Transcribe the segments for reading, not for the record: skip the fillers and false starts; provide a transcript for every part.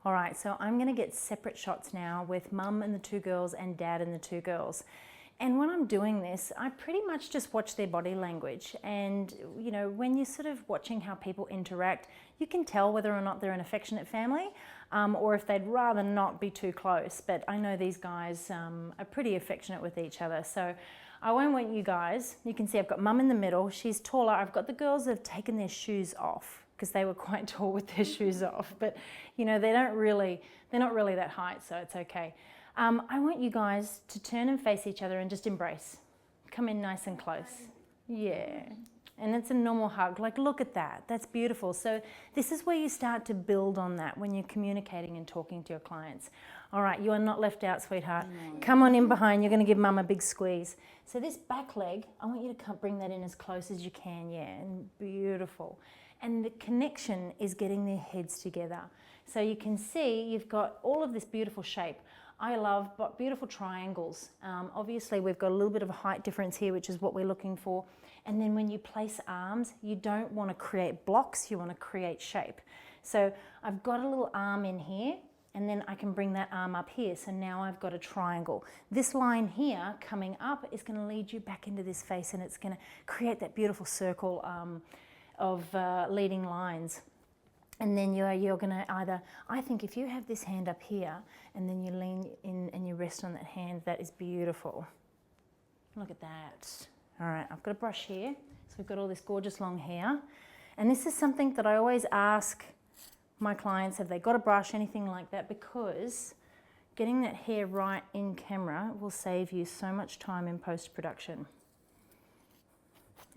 All right, so I'm gonna get separate shots now with mum and the two girls and dad and the two girls. And when I'm doing this, I pretty much just watch their body language. And, you know, when you're sort of watching how people interact, you can tell whether or not they're an affectionate family or if they'd rather not be too close. But I know these guys are pretty affectionate with each other. So I won't want you guys. You can see I've got mum in the middle. She's taller. I've got the girls that have taken their shoes off because they were quite tall with their shoes off. But, you know, they're not really that height, so it's okay. I want you guys to turn and face each other and just embrace. Come in nice and close. Yeah. And it's a normal hug. Like, look at that. That's beautiful. So this is where you start to build on that when you're communicating and talking to your clients. All right, you are not left out, sweetheart. Come on in behind. You're going to give mum a big squeeze. So this back leg, I want you to bring that in as close as you can. Yeah, and beautiful. And the connection is getting their heads together. So you can see you've got all of this beautiful shape. I love beautiful triangles. Obviously, we've got a little bit of a height difference here, which is what we're looking for. And then when you place arms, you don't want to create blocks, you want to create shape. So I've got a little arm in here, and then I can bring that arm up here. So now I've got a triangle. This line here coming up is going to lead you back into this face, and it's going to create that beautiful circle of leading lines. And then you're going to either, I think if you have this hand up here and then you lean in and you rest on that hand, that is beautiful. Look at that. All right, I've got a brush here. So we've got all this gorgeous long hair. And this is something that I always ask my clients, have they got a brush, anything like that, because getting that hair right in camera will save you so much time in post-production.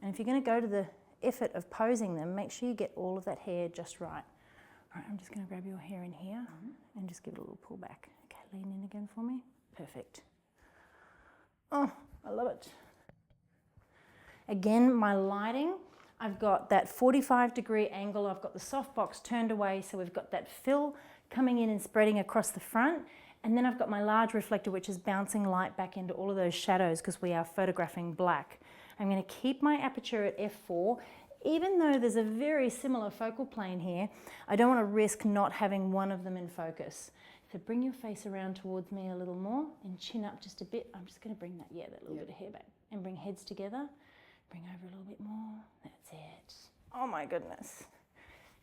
And if you're going to go to the effort of posing them, make sure you get all of that hair just right. All right, I'm just going to grab your hair in here and just give it a little pull back. Okay, lean in again for me. Perfect. Oh, I love it. Again, my lighting, I've got that 45-degree angle. I've got the softbox turned away, so we've got that fill coming in and spreading across the front. And then I've got my large reflector, which is bouncing light back into all of those shadows because we are photographing black. I'm going to keep my aperture at f4. Even though there's a very similar focal plane here, I don't want to risk not having one of them in focus. So bring your face around towards me a little more and chin up just a bit. I'm just going to bring that little bit of hair back and bring heads together. Bring over a little bit more. That's it. Oh my goodness.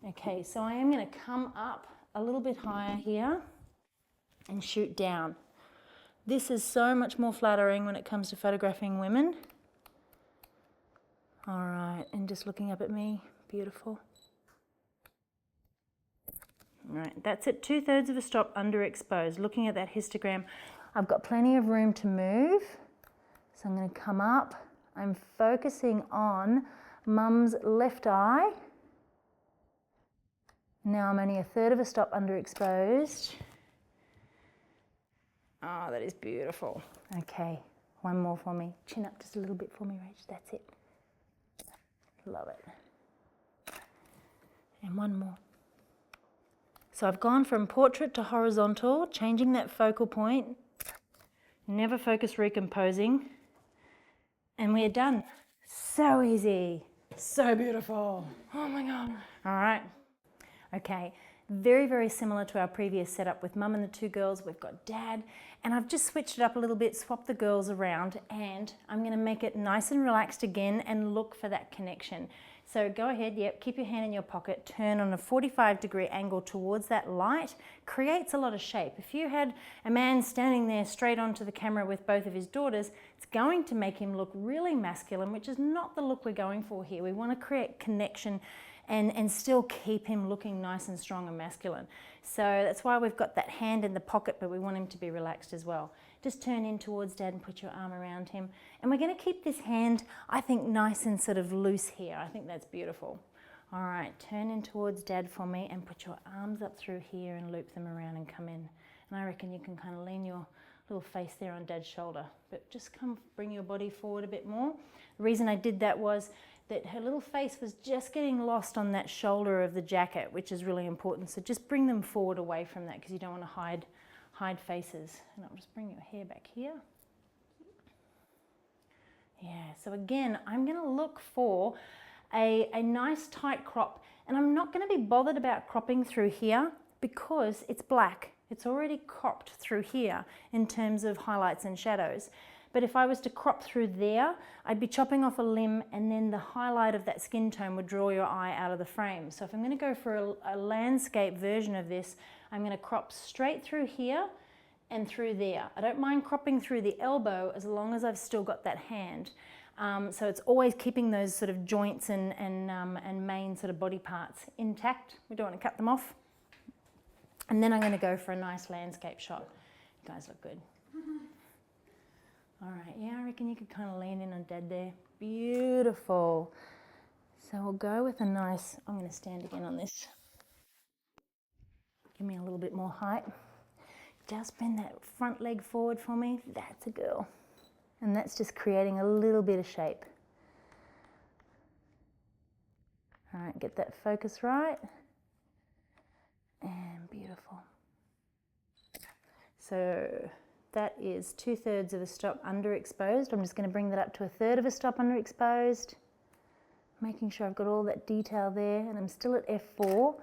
Okay, so I am going to come up a little bit higher here and shoot down. This is so much more flattering when it comes to photographing women. All right, and just looking up at me, beautiful. All right, that's at 2/3 of a stop underexposed. Looking at that histogram, I've got plenty of room to move. So I'm going to come up. I'm focusing on mum's left eye. Now I'm only 1/3 of a stop underexposed. Oh, that is beautiful. Okay, one more for me. Chin up just a little bit for me, Rach. That's it. Love it. And one more. So I've gone from portrait to horizontal, changing that focal point. Never focus recomposing. And we're done. So easy. So beautiful. Oh my God. All right. Okay. Very, very similar to our previous setup with mum and the two girls. We've got dad, and I've just switched it up a little bit, swapped the girls around, and I'm going to make it nice and relaxed again and look for that connection. So go ahead, yep, keep your hand in your pocket, turn on a 45-degree angle towards that light, creates a lot of shape. If you had a man standing there straight onto the camera with both of his daughters, it's going to make him look really masculine, which is not the look we're going for here. We want to create connection and still keep him looking nice and strong and masculine. So that's why we've got that hand in the pocket, but we want him to be relaxed as well. Just turn in towards dad and put your arm around him. And we're going to keep this hand, I think, nice and sort of loose here. I think that's beautiful. All right, turn in towards dad for me and put your arms up through here and loop them around and come in. And I reckon you can kind of lean your little face there on dad's shoulder, but just bring your body forward a bit more. The reason I did that was that her little face was just getting lost on that shoulder of the jacket, which is really important. So just bring them forward away from that because you don't want to hide faces. And I'll just bring your hair back here. Yeah, so again, I'm going to look for a nice tight crop, and I'm not going to be bothered about cropping through here because it's black. It's already cropped through here in terms of highlights and shadows. But if I was to crop through there, I'd be chopping off a limb, and then the highlight of that skin tone would draw your eye out of the frame. So if I'm going to go for a landscape version of this, I'm going to crop straight through here and through there. I don't mind cropping through the elbow as long as I've still got that hand. So it's always keeping those sort of joints and main sort of body parts intact. We don't want to cut them off. And then I'm going to go for a nice landscape shot. You guys look good. All right, yeah, I reckon you could kind of lean in on Dad there. Beautiful. So we'll go with a nice, I'm going to stand again on this. Give me a little bit more height. Just bend that front leg forward for me. That's a girl. And that's just creating a little bit of shape. All right, get that focus right. And beautiful. So that is 2/3 of a stop underexposed. I'm just going to bring that up to 1/3 of a stop underexposed. Making sure I've got all that detail there, and I'm still at f4.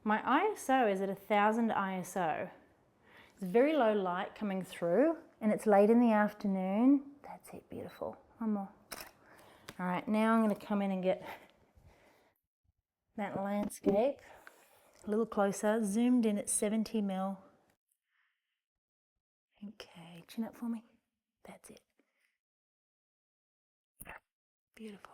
My ISO is at 1000 ISO. It's very low light coming through, and it's late in the afternoon. That's it, beautiful. One more. All right, now I'm going to come in and get that landscape a little closer, zoomed in at 70 mil. Okay, chin up for me. That's it. Beautiful.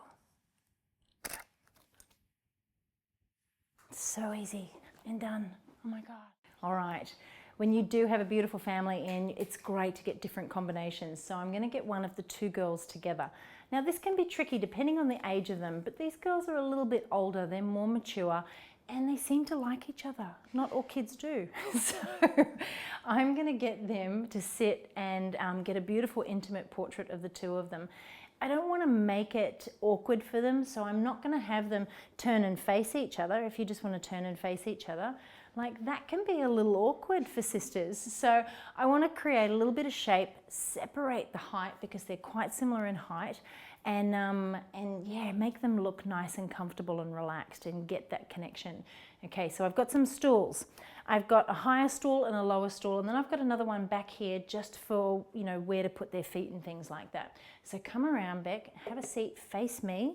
So easy and done. Oh my God. All right. When you do have a beautiful family in, it's great to get different combinations. So I'm going to get one of the two girls together. Now this can be tricky depending on the age of them, but these girls are a little bit older, they're more mature, and they seem to like each other. Not all kids do. So I'm going to get them to sit and get a beautiful intimate portrait of the two of them. I don't want to make it awkward for them, so I'm not going to have them turn and face each other. If you just want to turn and face each other, like that can be a little awkward for sisters. So I want to create a little bit of shape, separate the height because they're quite similar in height, and yeah, make them look nice and comfortable and relaxed and get that connection. Okay, so I've got some stools. I've got a higher stool and a lower stool, and then I've got another one back here just for, you know, where to put their feet and things like that. So come around, Beck, have a seat, face me.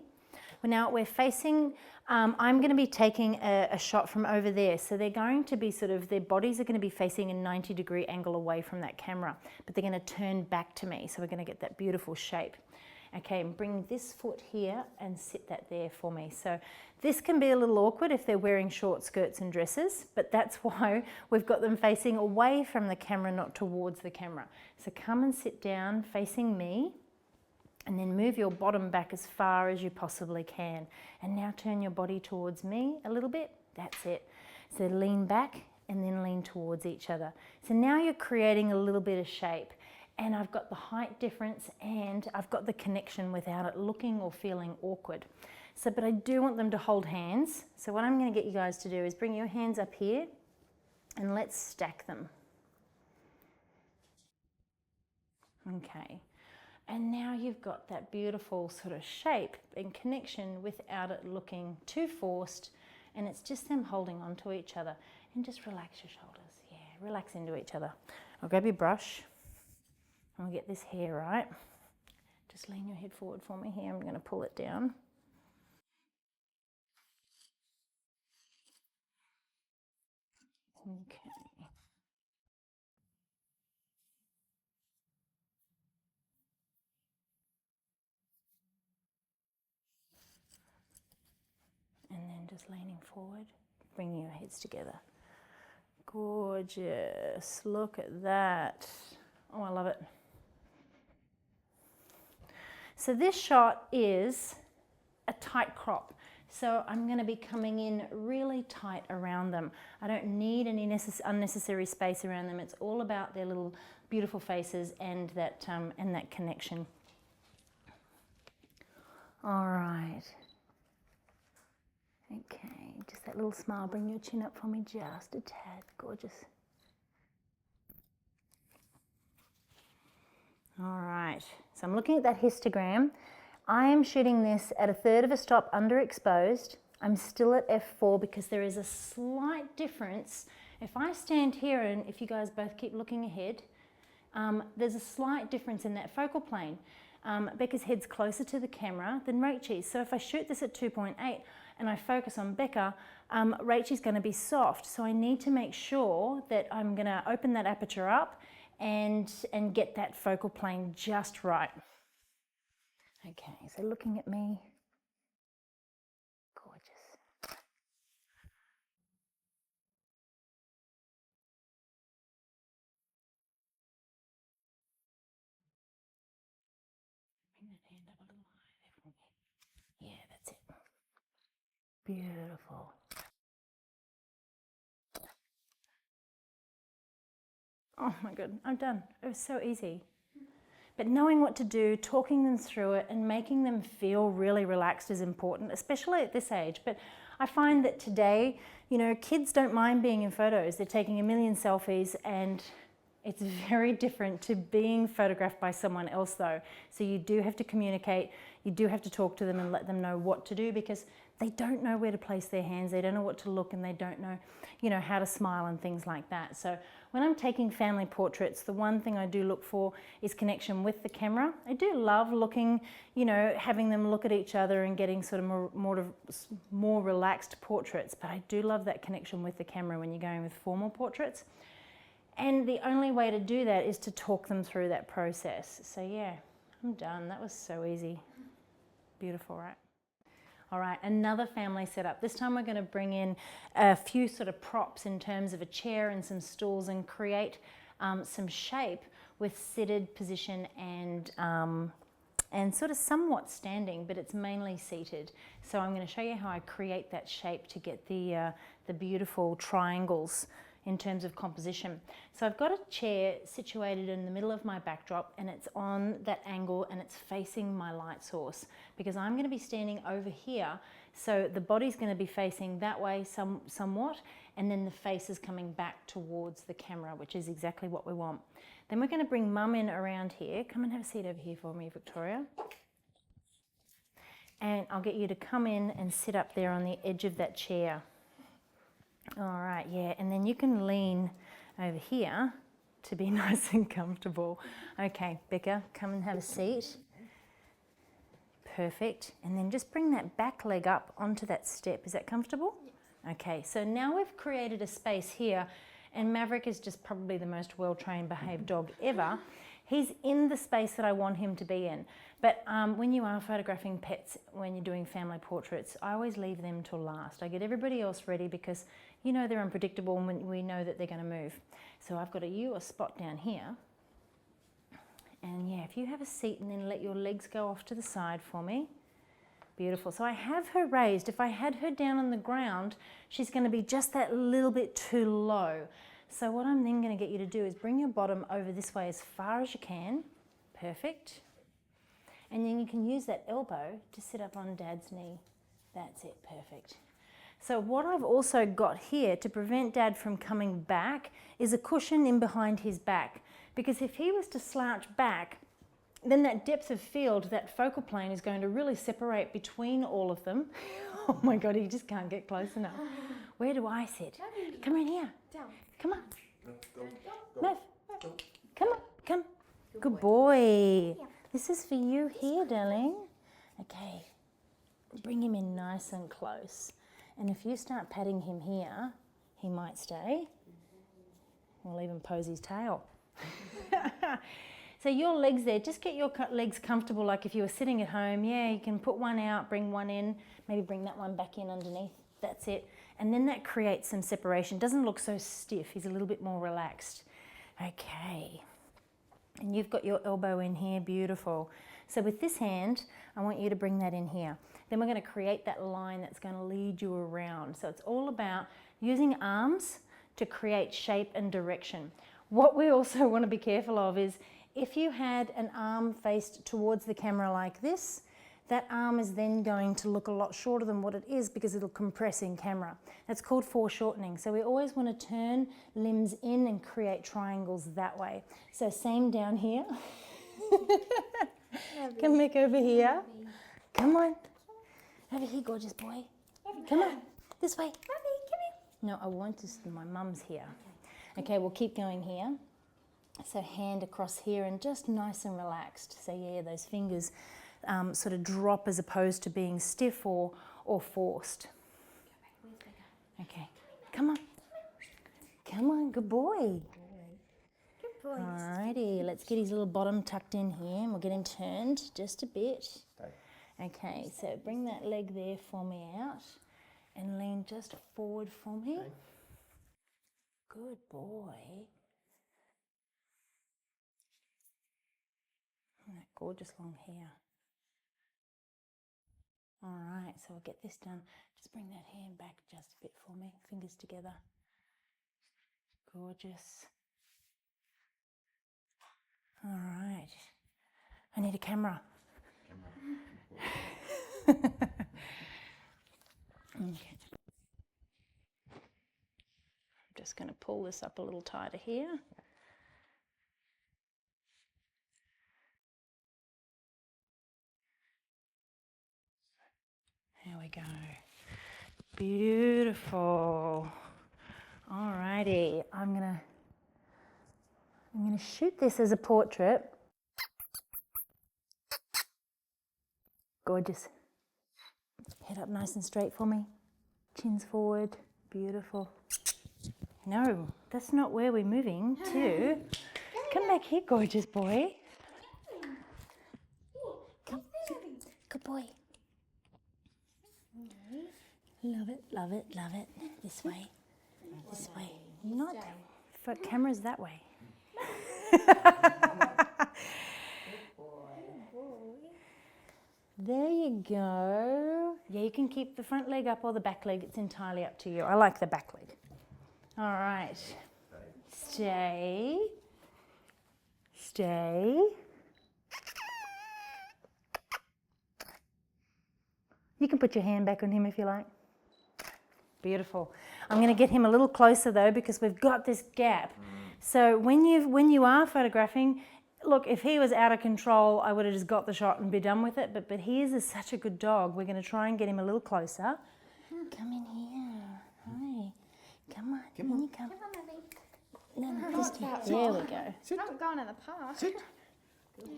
Well, now we're facing, I'm going to be taking a shot from over there. So they're going to be sort of, their bodies are going to be facing a 90-degree angle away from that camera, but they're going to turn back to me. So we're going to get that beautiful shape. Okay, and bring this foot here and sit that there for me. So this can be a little awkward if they're wearing short skirts and dresses, but that's why we've got them facing away from the camera, not towards the camera. So come and sit down facing me, and then move your bottom back as far as you possibly can. And now turn your body towards me a little bit. That's it. So lean back and then lean towards each other. So now you're creating a little bit of shape. And I've got the height difference and I've got the connection without it looking or feeling awkward. So, but I do want them to hold hands. So what I'm going to get you guys to do is bring your hands up here and let's stack them. Okay. And now you've got that beautiful sort of shape and connection without it looking too forced, and it's just them holding on to each other. And just relax your shoulders. Yeah, relax into each other. I'll grab your brush. I'll get this hair right. Just lean your head forward for me here. I'm going to pull it down. Okay. And then just leaning forward, bringing your heads together. Gorgeous. Look at that. Oh, I love it. So this shot is a tight crop. So I'm going to be coming in really tight around them. I don't need any unnecessary space around them. It's all about their little beautiful faces and that connection. All right. Okay, just that little smile. Bring your chin up for me just a tad. Gorgeous. All right, so I'm looking at that histogram. I am shooting this at 1/3 of a stop underexposed. I'm still at f4 because there is a slight difference If I stand here, and if you guys both keep looking ahead, there's a slight difference in that focal plane. Becca's head's closer to the camera than Rachel's. So if I shoot this at 2.8 and I focus on Becca, Rachel's going to be soft. So I need to make sure that I'm going to open that aperture up and get that focal plane just right. Okay, so looking at me, gorgeous. Bring that hand up a little higher there for me. Yeah, that's it. Beautiful. Oh my God, I'm done. It was so easy. But knowing what to do, talking them through it and making them feel really relaxed is important, especially at this age. But I find that today, you know, kids don't mind being in photos. They're taking a million selfies, and it's very different to being photographed by someone else though. So you do have to communicate, you do have to talk to them and let them know what to do, because they don't know where to place their hands, they don't know what to look, and they don't know, you know, how to smile and things like that. So when I'm taking family portraits, the one thing I do look for is connection with the camera. I do love looking, you know, having them look at each other and getting sort of more relaxed portraits, but I do love that connection with the camera when you're going with formal portraits. And the only way to do that is to talk them through that process. So yeah, I'm done. That was so easy. Beautiful, right? All right, another family setup. This time we're going to bring in a few sort of props in terms of a chair and some stools, and create some shape with seated position and sort of somewhat standing, but it's mainly seated. So I'm going to show you how I create that shape to get the beautiful triangles in terms of composition. So I've got a chair situated in the middle of my backdrop, and it's on that angle and it's facing my light source, because I'm going to be standing over here. So the body's going to be facing that way somewhat, and then the face is coming back towards the camera, which is exactly what we want. Then we're going to bring Mum in around here. Come and have a seat over here for me, Victoria. And I'll get you to come in and sit up there on the edge of that chair. All right, yeah, and then you can lean over here to be nice and comfortable. Okay, Becca, come and have a seat. Perfect. And then just bring that back leg up onto that step. Is that comfortable? Okay, so now we've created a space here, and Maverick is just probably the most well-trained behaved dog ever. He's in the space that I want him to be in. But when you are photographing pets, when you're doing family portraits, I always leave them till last. I get everybody else ready because, you know, they're unpredictable and we know that they're going to move. So I've got a spot down here. And yeah, if you have a seat and then let your legs go off to the side for me. Beautiful. So I have her raised. If I had her down on the ground, she's going to be just that little bit too low. So what I'm then going to get you to do is bring your bottom over this way as far as you can. Perfect. And then you can use that elbow to sit up on Dad's knee. That's it, perfect. So what I've also got here to prevent Dad from coming back is a cushion in behind his back. Because if he was to slouch back, then that depth of field, that focal plane is going to really separate between all of them. Oh my God, he just can't get close enough. Where do I sit? Come in here. Down. Come on. Mav, come on, come. Good boy. Yeah. This is for you here, darling. Okay, bring him in nice and close. And if you start patting him here, he might stay. We'll even pose his tail. So your legs there, just get your legs comfortable like if you were sitting at home. Yeah, you can put one out, bring one in, maybe bring that one back in underneath. That's it. And then that creates some separation. Doesn't look so stiff. He's a little bit more relaxed. Okay. And you've got your elbow in here. Beautiful. So with this hand, I want you to bring that in here. Then we're going to create that line that's going to lead you around. So it's all about using arms to create shape and direction. What we also want to be careful of is if you had an arm faced towards the camera like this, that arm is then going to look a lot shorter than what it is because it'll compress in camera. That's called foreshortening. So we always want to turn limbs in and create triangles that way. So same down here. Come back over here. Come on. Over here, gorgeous boy. Come on. This way. No, I won't. My mum's here. Okay, we'll keep going here. So hand across here and just nice and relaxed. So yeah, those fingers sort of drop as opposed to being stiff or forced. Okay, come on. Come on, good boy. Good boy. Alrighty, let's get his little bottom tucked in here and we'll get him turned just a bit. Okay, so bring that leg there for me out and lean just forward for me. Good boy. And that gorgeous long hair. Alright, so we'll get this done. Just bring that hand back just a bit for me. Fingers together. Gorgeous. Alright. I need a camera. Okay. I'm just going to pull this up a little tighter here. There we go. Beautiful. Alrighty, I'm gonna shoot this as a portrait. Gorgeous. Head up nice and straight for me. Chin's forward. Beautiful. No, that's not where we're moving to. Come back here, gorgeous boy. Come. Good boy. Love it, love it, love it. This way. This way. Not for cameras that way. There you go. Yeah, you can keep the front leg up or the back leg. It's entirely up to you. I like the back leg. All right. Stay. Stay. You can put your hand back on him if you like. Beautiful. I'm going to get him a little closer though because we've got this gap. So when you are photographing, look, if he was out of control, I would have just got the shot and be done with it. But he is such a good dog. We're going to try and get him a little closer. Come in here. Hi. Come on. Come on. In you come. Come on, Abby. No, just here. There we go. I haven't gone in the park. Sit.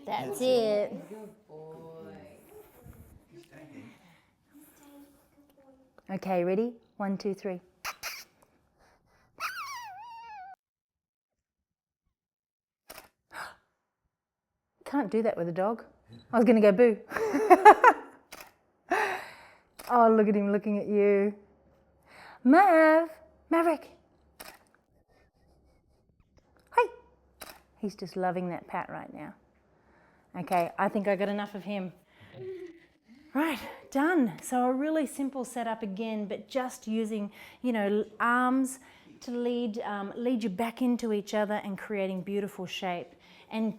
That's it. Good boy. Okay, ready? 1, 2, 3. Can't do that with a dog. I was going to go boo. Oh, look at him looking at you. Maverick. Hey. He's just loving that pat right now. Okay, I think I got enough of him. Right, done. So a really simple setup again, but just using, arms to lead you back into each other and creating beautiful shape and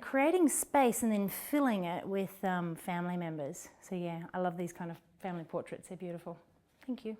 creating space and then filling it with family members. So yeah, I love these kind of family portraits. They're beautiful. Thank you.